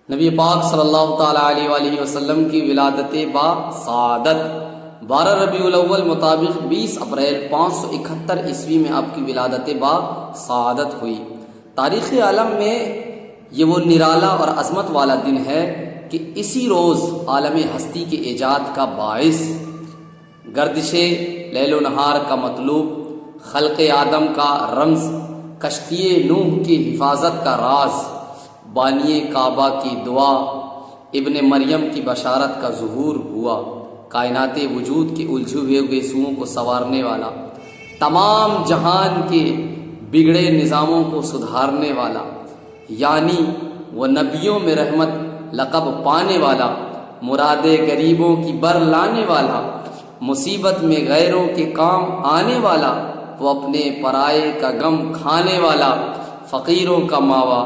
نبی پاک صلی اللہ تعالیٰ علیہ وآلہ وسلم کی ولادت با سعادت 12 ربیع الاول مطابق 20 اپریل 571 عیسوی میں آپ کی ولادت با سعادت ہوئی۔ تاریخ عالم میں یہ وہ نرالا اور عظمت والا دن ہے کہ اسی روز عالم ہستی کے ایجاد کا باعث، گردش لیل و نہار کا مطلوب، خلق آدم کا رمز، کشتی نوح کی حفاظت کا راز، بانی کعبہ کی دعا، ابن مریم کی بشارت کا ظہور ہوا، کائنات وجود کے الجھے ہوئے سوؤں کو سنوارنے والا، تمام جہان کے بگڑے نظاموں کو سدھارنے والا، یعنی وہ نبیوں میں رحمت لقب پانے والا، مراد غریبوں کی بر لانے والا، مصیبت میں غیروں کے کام آنے والا، وہ اپنے پرائے کا غم کھانے والا، فقیروں کا ماوا،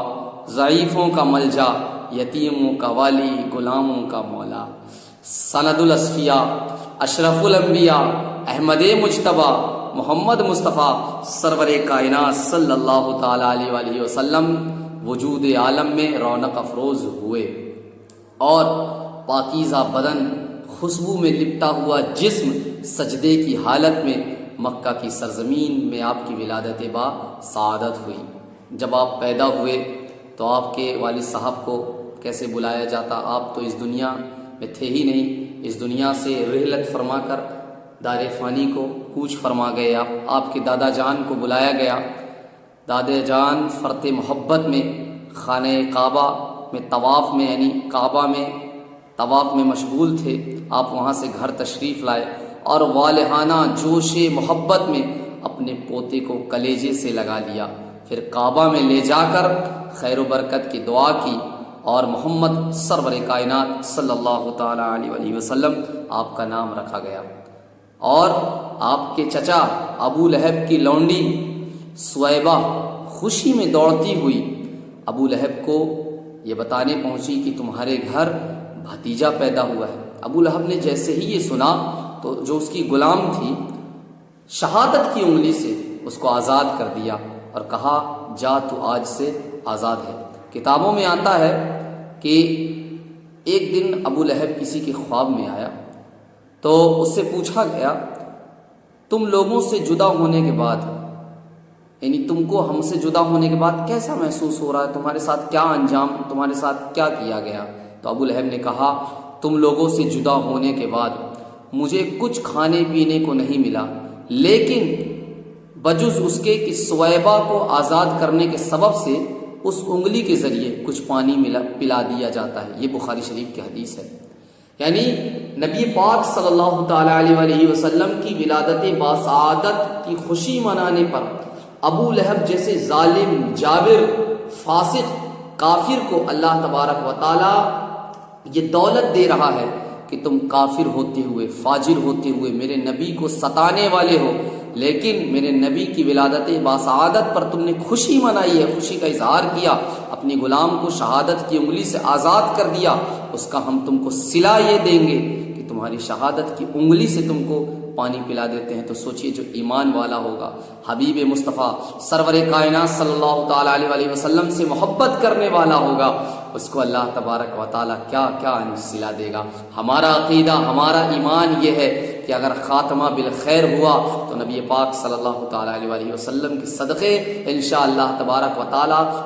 ضعیفوں کا ملجا، یتیموں کا والی، غلاموں کا مولا، سند الاصفیاء، اشرف الانبیاء، احمد مجتبی، محمد مصطفیٰ سرور کائنات صلی اللہ تعالیٰ علیہ وآلہ وسلم وجود عالم میں رونق افروز ہوئے، اور پاکیزہ بدن، خوشبو میں لپٹا ہوا جسم سجدے کی حالت میں مکہ کی سرزمین میں آپ کی ولادت با سعادت ہوئی۔ جب آپ پیدا ہوئے تو آپ کے والد صاحب کو کیسے بلایا جاتا؟ آپ تو اس دنیا میں تھے ہی نہیں، اس دنیا سے رحلت فرما کر دار فانی کو کوچ فرما گئے۔ آپ کے دادا جان کو بلایا گیا۔ دادا جان فرط محبت میں خانہ کعبہ میں طواف میں، یعنی کعبہ میں طواف میں مشغول تھے۔ آپ وہاں سے گھر تشریف لائے اور والہانہ جوش محبت میں اپنے پوتے کو کلیجے سے لگا لیا، پھر کعبہ میں لے جا کر خیر و برکت کی دعا کی، اور محمد سرور کائنات صلی اللہ تعالیٰ علیہ وآلہ وسلم آپ کا نام رکھا گیا۔ اور آپ کے چچا ابو لہب کی لونڈی سویبہ خوشی میں دوڑتی ہوئی ابو لہب کو یہ بتانے پہنچی کہ تمہارے گھر بھتیجا پیدا ہوا ہے۔ ابو لہب نے جیسے ہی یہ سنا تو جو اس کی غلام تھی، شہادت کی انگلی سے اس کو آزاد کر دیا اور کہا جا تو آج سے آزاد ہے۔ کتابوں میں آتا ہے کہ ایک دن ابو لہب کسی کے خواب میں آیا تو اس سے پوچھا گیا تم لوگوں سے جدا ہونے کے بعد، یعنی تم کو ہم سے جدا ہونے کے بعد کیسا محسوس ہو رہا ہے؟ تمہارے ساتھ کیا انجام، تمہارے ساتھ کیا کیا گیا؟ تو ابو لہب نے کہا تم لوگوں سے جدا ہونے کے بعد مجھے کچھ کھانے پینے کو نہیں ملا، لیکن بجز اس کے کہ سویبہ کو آزاد کرنے کے سبب سے اس انگلی کے ذریعے کچھ پانی پلا دیا جاتا ہے۔ یہ بخاری شریف کی حدیث ہے۔ یعنی نبی پاک صلی اللہ تعالیٰ علیہ وآلہ وسلم کی ولادت باسعادت کی خوشی منانے پر ابو لہب جیسے ظالم، جابر، فاسق، کافر کو اللہ تبارک و تعالیٰ یہ دولت دے رہا ہے کہ تم کافر ہوتے ہوئے، فاجر ہوتے ہوئے میرے نبی کو ستانے والے ہو، لیکن میرے نبی کی ولادت باسعادت پر تم نے خوشی منائی ہے، خوشی کا اظہار کیا، اپنی غلام کو شہادت کی انگلی سے آزاد کر دیا۔ اس کا ہم تم کو صلہ یہ دیں گے کہ تمہاری شہادت کی انگلی سے تم کو پانی پلا دیتے ہیں۔ تو سوچئے جو ایمان والا ہوگا، حبیب مصطفیٰ سرور کائنات صلی اللہ تعالیٰ علیہ وآلہ وسلم سے محبت کرنے والا ہوگا، اس کو اللہ تبارک و تعالیٰ کیا کیا صلہ دے گا۔ ہمارا عقیدہ، ہمارا ایمان یہ ہے کہ اگر خاتمہ بالخیر ہوا تو نبی پاک صلی اللہ تعالیٰ علیہ وآلہ وسلم کے صدقے انشاءاللہ تبارک و تعالیٰ